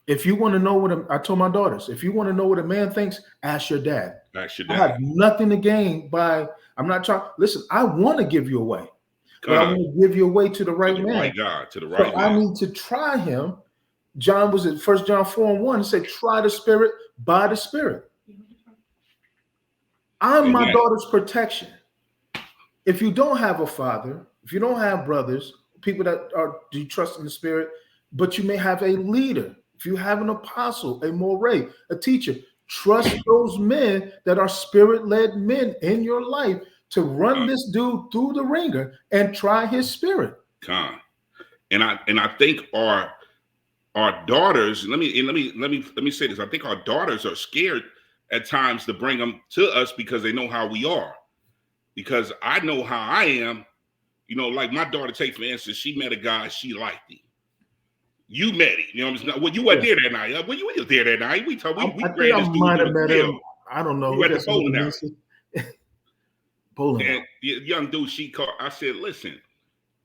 If you want to know I told my daughters, if you want to know what a man thinks, ask your dad. Ask your I have dad. nothing to gain by, I'm not trying, listen, I want to give you away, but I Come want to give you away to the to right the man. right God, to the So right I man. need to try him. John was at 1 John 4:1. It said, try the spirit by the spirit. I'm my Amen. daughter's protection. If you don't have a father, if you don't have brothers, people that are do you trust in the spirit, but you may have a leader. If you have an apostle, a moray, a teacher, trust those men that are spirit-led men in your life to run this dude through the ringer and try his spirit. Come. And I think our daughters, let me say this. I think our daughters are scared at times to bring them to us because they know how we are. Because I know how I am. You know, like my daughter, take for instance, she met a guy, she liked him. You met him. You know what I'm saying? Well, you weren't there that night. Well, you were there that night. We I think ran I this dude might through have the met grill. him. I don't know. You We at got the some bowling alley. nieces. Bowling And alley. the young dude, she called. I said, listen.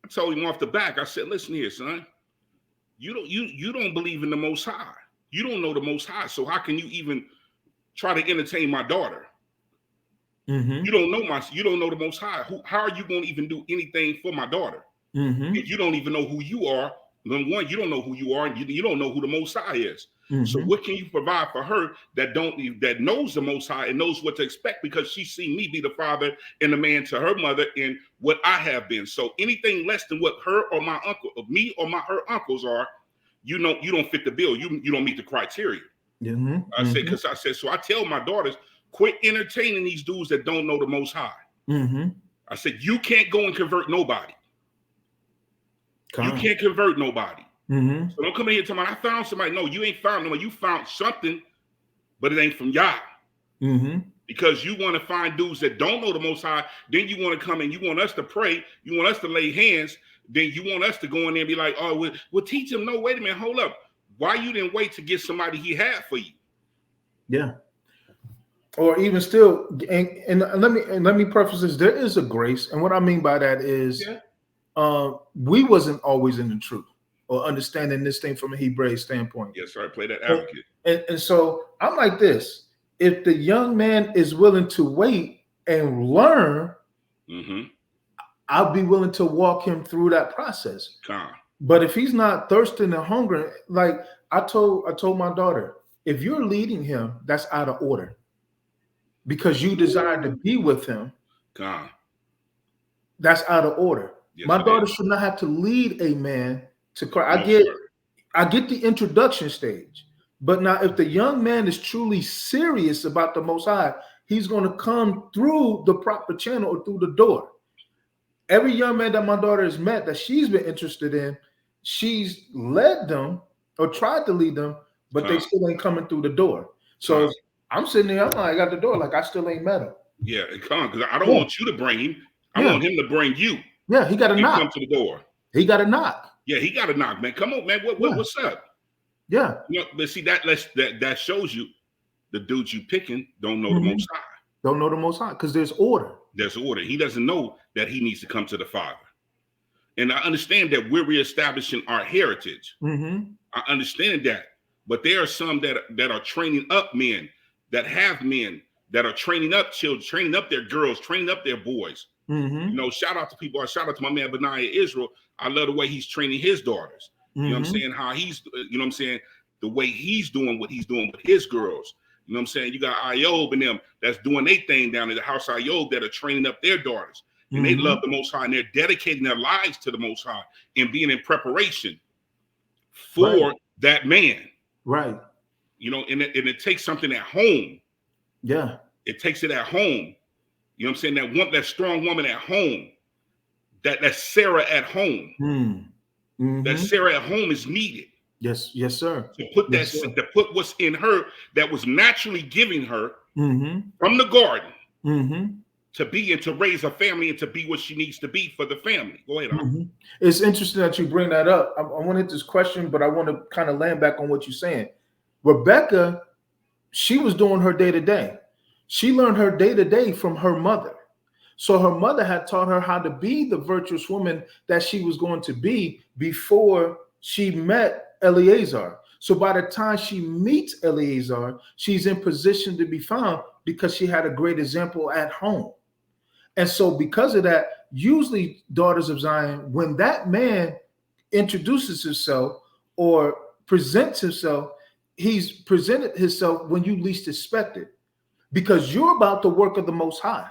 I told him off the back. I said, listen here, son. You don't believe in the Most High. You don't know the Most High. So how can you even try to entertain my daughter? Mm-hmm. You don't know the Most High. How are you going to even do anything for my daughter? Mm-hmm. If you don't even know who you are, then one, you don't know who you are, and you don't know who the Most High is. So Mm-hmm. what can you provide for her that knows the Most High and knows what to expect, because she's seen me be the father and the man to her mother and what I have been. So anything less than what her or my uncle, or me or her uncles are, you don't fit the bill. You don't meet the criteria. Mm-hmm. I said, so I tell my daughters, quit entertaining these dudes that don't know the Most High. Mm-hmm. I said, you can't go and convert nobody. You Con. can't convert nobody. Mm-hmm. So don't come in here telling me I found somebody. No, you ain't found nobody. You found something, but it ain't from Yah. Mm-hmm. Because you want to find dudes that don't know the Most High. Then you want to come and you want us to pray. You want us to lay hands. Then you want us to go in there and be like, oh, we'll teach him. No, wait a minute. Hold up. Why you didn't wait to get somebody he had for you? Yeah. Or even still, and let me preface this. There is a grace, and what I mean by that is, we wasn't always in the truth or understanding this thing from a Hebraic standpoint. Yes, sir. Play that advocate. And so I'm like this: if the young man is willing to wait and learn, Mm-hmm. I'll be willing to walk him through that process. But if he's not thirsting and hungry, like I told my daughter, if you're leading him, that's out of order. Because you desire to be with him, that's out of order. Yes, My daughter should not have to lead a man to Christ. No, I get the introduction stage, but now if the young man is truly serious about the Most High, he's going to come through the proper channel or through the door. Every young man that my daughter has met that she's been interested in, she's led them or tried to lead them, but they still ain't coming through the door. So I'm sitting there, I'm like at the door, like I still ain't met him. Yeah, because I don't want you to bring him. I want him to bring you. Yeah, he got to knock. Come to the door. He got to knock. Yeah, he got to knock, man. Come on, man. What's up? Yeah. You know, but see that shows you the dudes you picking don't know the Most High. Don't know the Most High because there's order. There's order. He doesn't know that he needs to come to the Father. And I understand that we're reestablishing our heritage. I understand that. But there are some that are training up men, that have men, that are training up children, training up their girls, training up their boys. You know, shout out to people. Shout out to my man Benaiah Israel. I love the way he's training his daughters. You know what I'm saying? How he's, you know what I'm saying? The way he's doing what he's doing with his girls. You know what I'm saying? You got Ayob and them that's doing their thing down in the house Ayob that are training up their daughters. And they love the Most High, and they're dedicating their lives to the Most High and being in preparation for that man. Right. You know, and it takes something at home. Yeah. It takes it at home. You know what I'm saying? That strong woman at home, that's Sarah at home. That Sarah at home is needed. Yes, sir. To put to put what's in her that was naturally giving her from the garden to be and to raise a family and to be what she needs to be for the family. Go ahead. It's interesting that you bring that up. I want to hit this question, but I want to kind of land back on what you're saying. Rebecca, she was doing her day to day. She learned her day to day from her mother. So her mother had taught her how to be the virtuous woman that she was going to be before she met Eleazar. So by the time she meets Eleazar, she's in position to be found because she had a great example at home. And so because of that, usually daughters of Zion, when that man introduces himself or presents himself, he's presented himself when you least expect it, because you're about the work of the Most High.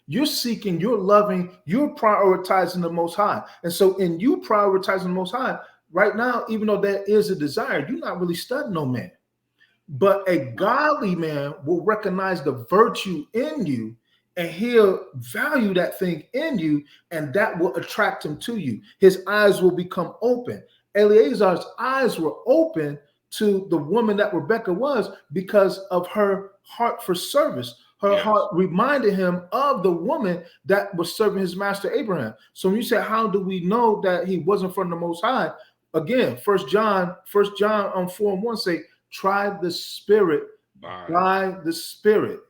You're seeking, you're loving, you're prioritizing the Most High. And so in you prioritizing the Most High, right now, even though there is a desire, you're not really studying no man. But a godly man will recognize the virtue in you, and he'll value that thing in you, and that will attract him to you. His eyes will become open. Eleazar's eyes were open to the woman that Rebecca was because of her heart for service. Her heart reminded him of the woman that was serving his master Abraham. So when you say, how do we know that he wasn't from the Most High? Again, First John 4:1 say, try the spirit by the spirit.